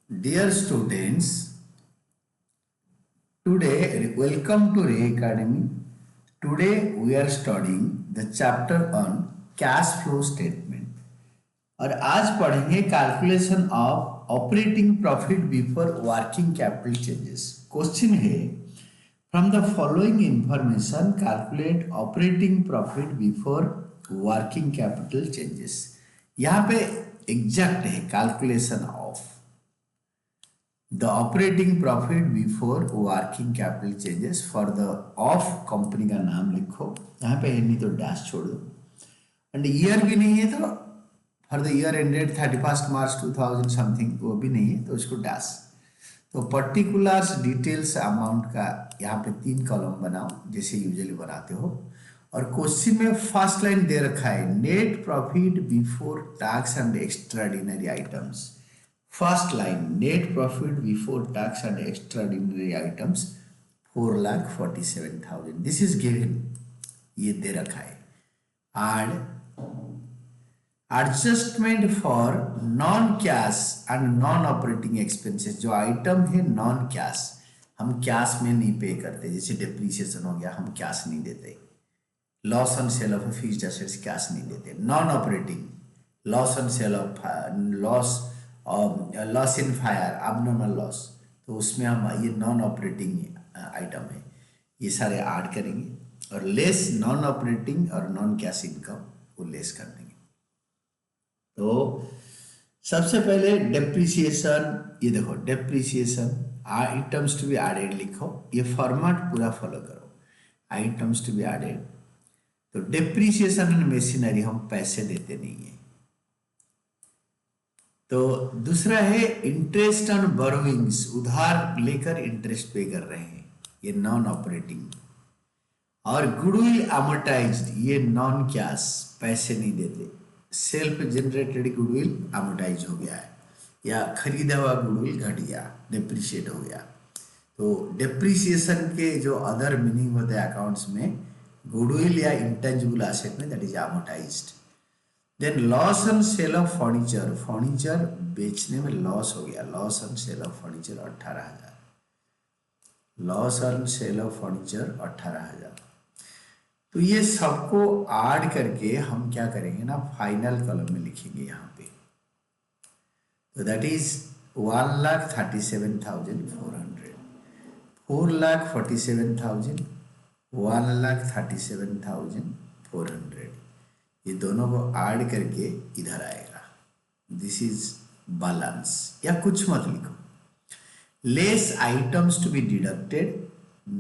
Dear students, today welcome to Ray Academy. Today we are studying the chapter on cash flow statement. और आज पढ़ेंगे calculation of operating profit before working capital changes. Question है from the following information calculate operating profit before working capital changes. यहाँ पे exact है calculation of the operating profit before working capital changes for the of company का नाम लिखो. यहाँ पे है नहीं तो डैश छोड़ दो. एंड ईयर भी नहीं है तो for the year ended 31 March 2000 something वो भी नहीं है तो उसको डैश. तो पर्टिकुलर्स डिटेल्स अमाउंट का यहाँ पे 3 कॉलम बनाओ जैसे यूजुअली बनाते हो. और क्वेश्चन में फर्स्ट लाइन दे रखा है net profit before tax and extraordinary items. First line net profit before tax and extraordinary items 4,47,000. This is given, ये दे रखा है. Add adjustment for non cash and non operating expenses. जो item है non cash, हम cash में नहीं पे करते, जैसे डिप्रिसिएशन हो गया हम कैश नहीं देते. Loss on sale of fixed assets cash नहीं देते. Non operating loss on sale of loss in fire abnormal loss, तो उसमें हम ये नॉन ऑपरेटिंग आइटम है, ये सारे ऐड करेंगे. और लेस नॉन ऑपरेटिंग और नॉन कैश इनकम वो लेस कर देंगे. तो सबसे पहले डेप्रिसिएशन, ये देखो depreciation items to be added लिखो. ये फॉर्मेट पूरा फॉलो करो. Items to be added. तो डेप्रिसिएशन एंड मशीनरी हम पैसे देते नहीं है. तो दूसरा है इंटरेस्ट ऑन बोरोइंग्स, उधार लेकर इंटरेस्ट पे कर रहे हैं, ये नॉन ऑपरेटिंग. और गुडविल अमोर्टाइज्ड, ये नॉन कैश, पैसे नहीं देते. सेल्फ जनरेटेड गुडविल अमोर्टाइज हो गया है या खरीदा हुआ गुडविल घट गया, डिप्रिशिएट हो गया. तो डिप्रिसिएशन के जो अदर मीनिंग होते हैं अकाउंट्स में, गुडविल या इंटेंजिबल एसेट में that is amortized. Then loss on sale of furniture, furniture बेचने में लॉस हो गया, loss on sale of furniture 18,000. Loss on sale of furniture 18,000. तो ये सबको ऐड करके हम क्या करेंगे ना, फाइनल कॉलम में लिखेंगे यहाँ पे. तो दैट इज 1,37,400, 4,47,000, 1,37,400. ये दोनों को ऐड करके इधर आएगा. This is balance. या कुछ मत लिखो. Less items to be deducted.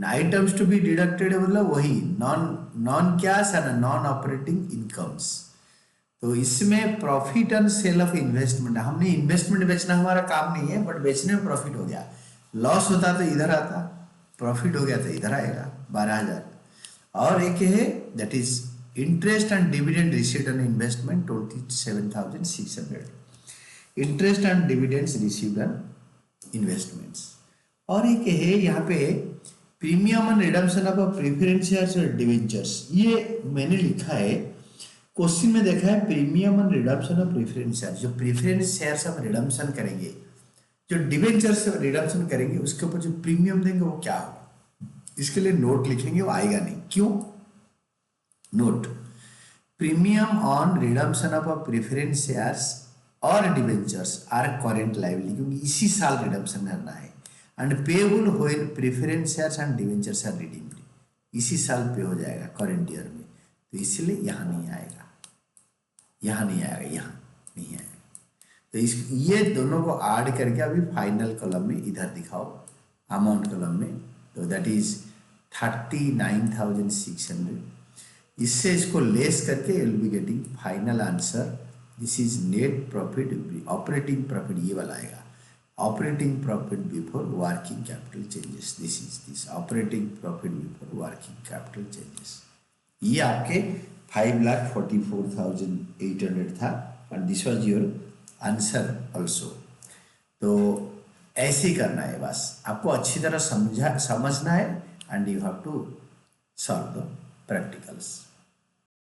Items to be deducted मतलब वही non cash and non operating incomes. तो इसमें profit and sale of investment, हमने इन्वेस्टमेंट बेचना हमारा काम नहीं है, बट बेचने में प्रॉफिट हो गया. लॉस होता तो इधर आता, प्रॉफिट हो गया तो इधर आएगा 12,000. और एक है that is interest and dividend received on investment 27,600. Interest and dividends received on investments. और एक है यहाँ पे premium and redemption of preference shares और डिवेंचर्स. ये मैंने लिखा है, क्वेश्चन में देखा है premium and redemption of preference share. जो प्रेफरेंस शेयर्स हम रिडम्पशन करेंगे, जो डिवेंचर्स से रिडम्पशन करेंगे, उसके ऊपर जो प्रीमियम देंगे वो क्या होगा, इसके लिए नोट लिखेंगे, वो आएगा नहीं. क्यों? Note, premium on redemption of preference shares और डिवेंचर्स आर करेंट लायबिलिटी, क्योंकि इसी साल रिडम्पशन करना है. And payable when preference shares and debentures are redeemed, इसी साल पे हो जाएगा करेंट ईयर में. तो इसलिए यहाँ नहीं आएगा, यहाँ नहीं आएगा, यहाँ नहीं आएगा. तो इस ये दोनों को ऐड करके अभी फाइनल कॉलम में इधर दिखाओ, अमाउंट कॉलम में. तो दैट इज 39,600. इससे इसको लेस करके you will be getting final answer. This is net profit, operating profit ये वाला आएगा, operating profit before working capital changes. This is this operating profit before working capital changes. ये आपके 5,44,800 था और this was your answer also. तो ऐसे ही करना है, बस आपको अच्छी तरह समझना है and you have to solve the practicals.